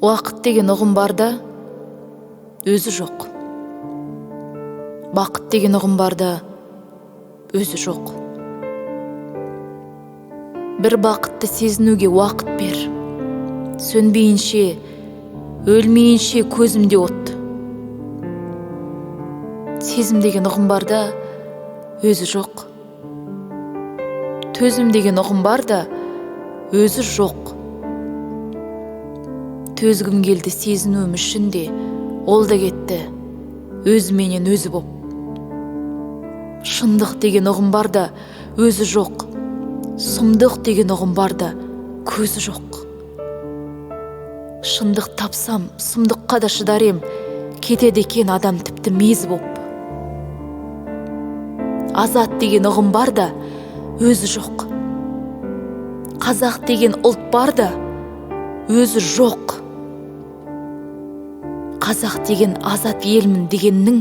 Уақыт деген ұғым бар да, өзі жоқ. Бақыт деген ұғым бар да, өзі жоқ. Бір бақытты сезінуге уақыт бер. Сөнбейінше, өлмейінше көзімде от. Сезім деген ұғым бар да, өзі жоқ. Төзім деген ұғым бар да, өзі жоқ. Төзгім келді сезінуім үшін де, ол да кетті, өзіменен өзі боп. Шындық деген ұғым бар да, өзі жоқ. Сұмдық деген ұғым бар да, көзі жоқ. Шындық тапсам, сұмдыққа да шыдар ем, кетеді екен адам тіпті мезі боп. Азат деген ұғым бар да, өзі жоқ. Қазақ деген ұлт бар да, өзі жоқ. Қазақ деген азат елмін дегеннің